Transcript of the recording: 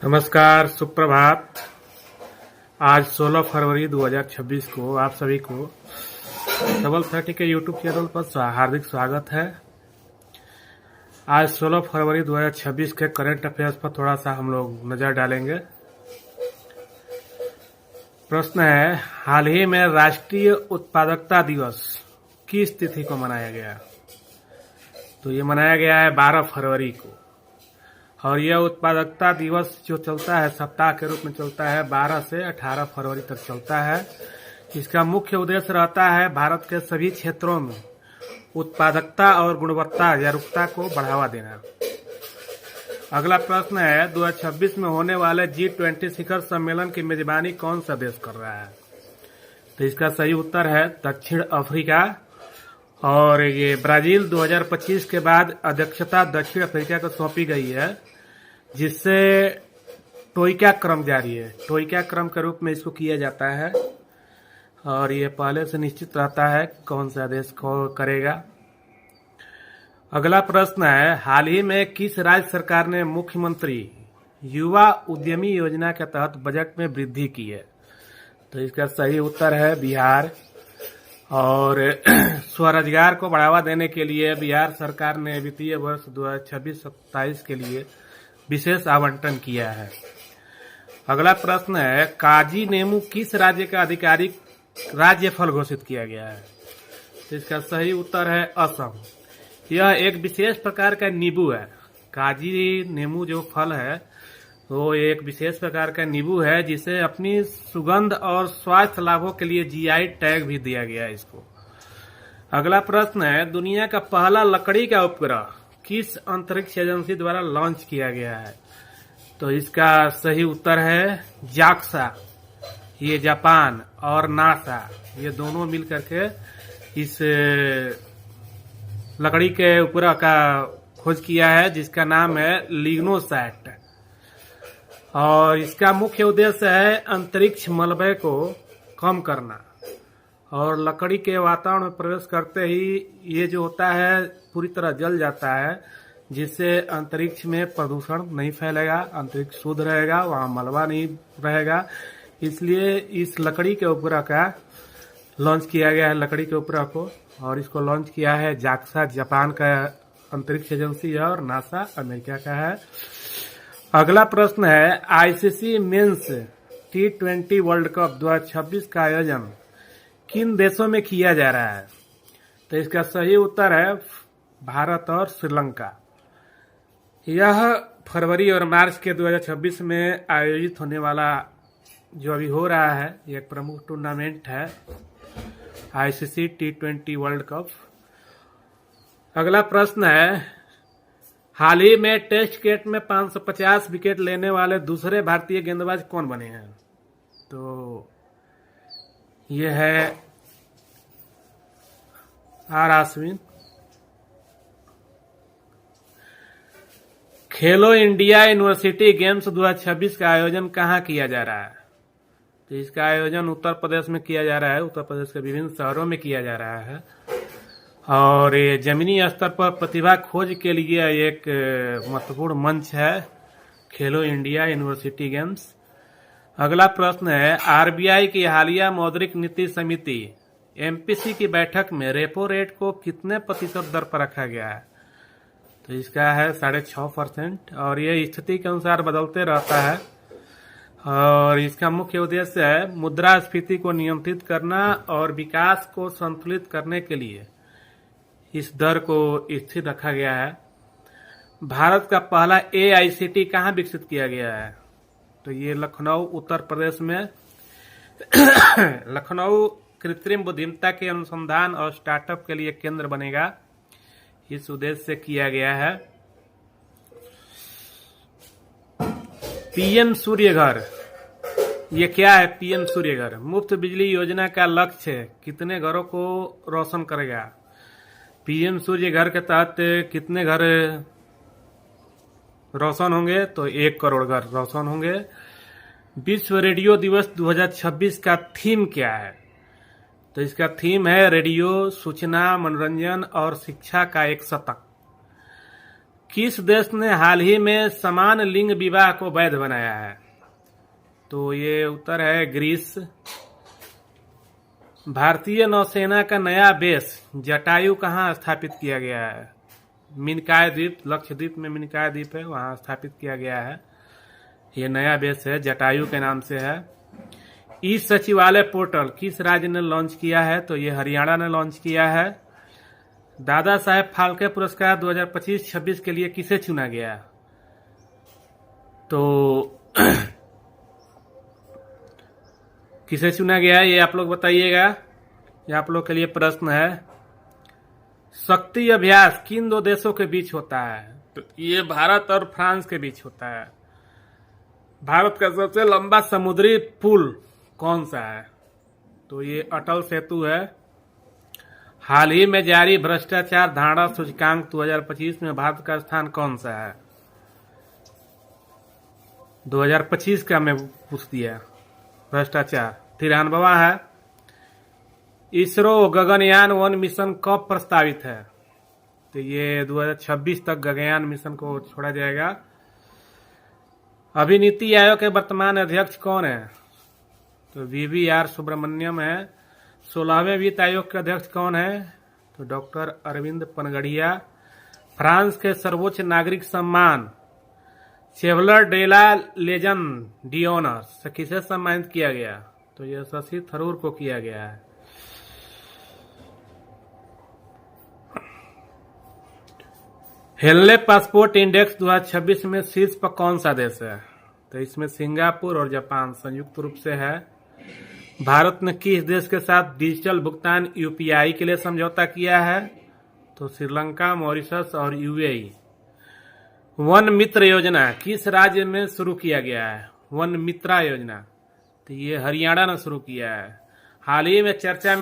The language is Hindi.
नमस्कार, सुप्रभात। आज 16 फरवरी 2026 को आप सभी को डबल 30 के यूट्यूब चैनल पर हार्दिक स्वागत है। आज 16 फरवरी 2026 के करंट अफेयर्स पर थोड़ा सा हम लोग नजर डालेंगे। प्रश्न है, हाल ही में राष्ट्रीय उत्पादकता दिवस किस तिथि को मनाया गया? तो ये मनाया गया है 12 फरवरी को, और यह उत्पादकता दिवस जो चलता है सप्ताह के रूप में चलता है 12 से 18 फरवरी तक चलता है। इसका मुख्य उद्देश्य रहता है भारत के सभी क्षेत्रों में उत्पादकता और गुणवत्ता जागरूकता को बढ़ावा देना। अगला प्रश्न है, 2026 में होने वाले G20 शिखर सम्मेलन की मेजबानी कौन सा देश कर रहा है? तो इसका सही उत्तर है दक्षिण अफ्रीका, और ये ब्राजील 2025 के बाद अध्यक्षता दक्षिण अफ्रीका को सौंपी गई है, जिससे टोइका क्रम जारी है। टोइका क्रम के रूप में इसको किया जाता है, और ये पहले से निश्चित रहता है कौन सा देश को करेगा। अगला प्रश्न है, हाल ही में किस राज्य सरकार ने मुख्यमंत्री युवा उद्यमी योजना के तहत बजट में वृद्धि की है? तो इसका सही उत्तर है बिहार, और स्वरोजगार को बढ़ावा देने के लिए बिहार सरकार ने वित्तीय वर्ष 2026-27 के लिए विशेष आवंटन किया है। अगला प्रश्न है, काजी नेमू किस राज्य का आधिकारिक राज्य फल घोषित किया गया है? तो इसका सही उत्तर है असम। यह एक विशेष प्रकार का नींबू है। काजी नेमू जो फल है वो एक विशेष प्रकार का नींबू है, जिसे अपनी सुगंध और स्वास्थ्य लाभों के लिए जीआई टैग भी दिया गया है इसको। अगला प्रश्न है, दुनिया का पहला लकड़ी का उपग्रह किस अंतरिक्ष एजेंसी द्वारा लॉन्च किया गया है? तो इसका सही उत्तर है जाक्सा। ये जापान और नासा ये दोनों मिल करके इस लकड़ी के उपग्रह का खोज किया है, जिसका नाम है लिग्नोसैट, और इसका मुख्य उद्देश्य है अंतरिक्ष मलबे को कम करना, और लकड़ी के वातावरण में प्रवेश करते ही ये जो होता है पूरी तरह जल जाता है, जिससे अंतरिक्ष में प्रदूषण नहीं फैलेगा, अंतरिक्ष शुद्ध रहेगा, वहाँ मलबा नहीं रहेगा। इसलिए इस लकड़ी के उपग्रह का लॉन्च किया गया है, लकड़ी के उपग्रह को, और इसको लॉन्च किया है जाक्सा जापान का अंतरिक्ष एजेंसी है, और नासा अमेरिका का है। अगला प्रश्न है, ICC men's T20 world cup 2026 का आयोजन किन देशों में किया जा रहा है? तो इसका सही उत्तर है भारत और श्रीलंका। यह फरवरी और मार्च के 2026 में आयोजित होने वाला जो अभी हो रहा है, ये एक प्रमुख टूर्नामेंट है आईसीसी T20 वर्ल्ड कप। अगला प्रश्न है, हाल ही में टेस्ट क्रिकेट में 550 विकेट लेने वाले दूसरे भारतीय गेंदबाज कौन बने हैं? तो ये है are Ashwin. Khelo India university games 2026 का आयोजन कहाँ किया जा रहा है? तो इसका आयोजन उत्तर प्रदेश में किया जा रहा है, उत्तर प्रदेश के विभिन्न शहरों में किया जा रहा है, और ये जमीनी स्तर पर प्रतिभा खोज के लिए एक महत्वपूर्ण मंच है खेलो इंडिया यूनिवर्सिटी गेम्स। अगला प्रश्न है, आरबीआई की हालिया मौद्रिक नीति समिति एमपीसी की बैठक में रेपो रेट को कितने प्रतिशत दर पर रखा गया है? तो इसका है 6.5%, और ये स्थिति के अनुसार बदलते रहता है, और इसका मुख्य उद्देश्य है मुद्रास्फीति को नियंत्रित करना और विकास को संतुलित करने के लिए इस दर को स्थिर रखा गया है। भारत का पहला एआईसीटी कहाँ विकसित किया गया है? तो ये लखनऊ उत्तर प्रदेश में लखनऊ कृत्रिम बुद्धिमत्ता के अनुसंधान और स्टार्टअप के लिए केंद्र बनेगा, इस उद्देश्य से किया गया है। पीएम सूर्य घर, ये क्या है? पीएम सूर्य घर मुफ्त बिजली योजना का लक्ष्य कितने घरों को रोशन करेगा? पीएम सूर्य घर के तहत कितने घर रोशन होंगे? तो 1 करोड़ घर रोशन होंगे। विश्व रेडियो दिवस 2026 का थीम क्या है? तो इसका थीम है रेडियो, सूचना, मनोरंजन और शिक्षा का एक शतक। किस देश ने हाल ही में समान लिंग विवाह को वैध बनाया है? तो ये उत्तर है ग्रीस। भारतीय नौसेना का नया बेस जटायु कहाँ स्थापित किया गया है? मिनकाय द्वीप, लक्षद्वीप में मिनकाय द्वीप है, वहां स्थापित किया गया है। ये नया बेस है, जटायु के नाम से है। ई सचिवालय पोर्टल किस राज्य ने लॉन्च किया है? तो ये हरियाणा ने लॉन्च किया है। दादा साहेब फाल्के पुरस्कार 2025-26 के लिए किसे चुना गया? तो किसे चुना गया है ये आप लोग बताइएगा। ये आप लोग के लिए प्रश्न है। शक्ति अभ्यास किन दो देशों के बीच होता है? तो ये भारत और फ्रांस के बीच होता है। भारत का सबसे लंबा समुद्री पुल कौन सा है? तो ये अटल सेतु है। हाल ही में जारी भ्रष्टाचार धारणा सूचकांक 2025 में भारत का स्थान कौन सा है? 2025 का मैं पूछ दिया। भ्रष्टाचार 93वां है। इसरो गगनयान 1 मिशन कब प्रस्तावित है? तो ये 2026 तक गगनयान मिशन को छोड़ा जाएगा। अभी नीति आयोग के वर्तमान अध्यक्ष कौन है? तो वीवीआर सुब्रमण्यम है। 16वें वित्त आयोग के अध्यक्ष कौन है? तो डॉक्टर अरविंद पनगड़िया। फ्रांस के सर्वोच्च नागरिक सम्मान चेवलर डेला लेजन डिओनर से किसे सम्मानित किया गया? तो यह शशि थरूर को किया गया है। हेनले पासपोर्ट इंडेक्स 2026 में शीर्ष पर कौन सा देश है? तो इसमें सिंगापुर और जापान संयुक्त रूप से है। भारत ने किस देश के साथ डिजिटल भुगतान यूपीआई के लिए समझौता किया है? तो श्रीलंका, मॉरिशस और यूएई। वन मित्र योजना किस राज्य में शुरू किया गया है? वन मित्रा योजना तो ये हरियाणा ने शुरू किया है। हाल ही में चर्चा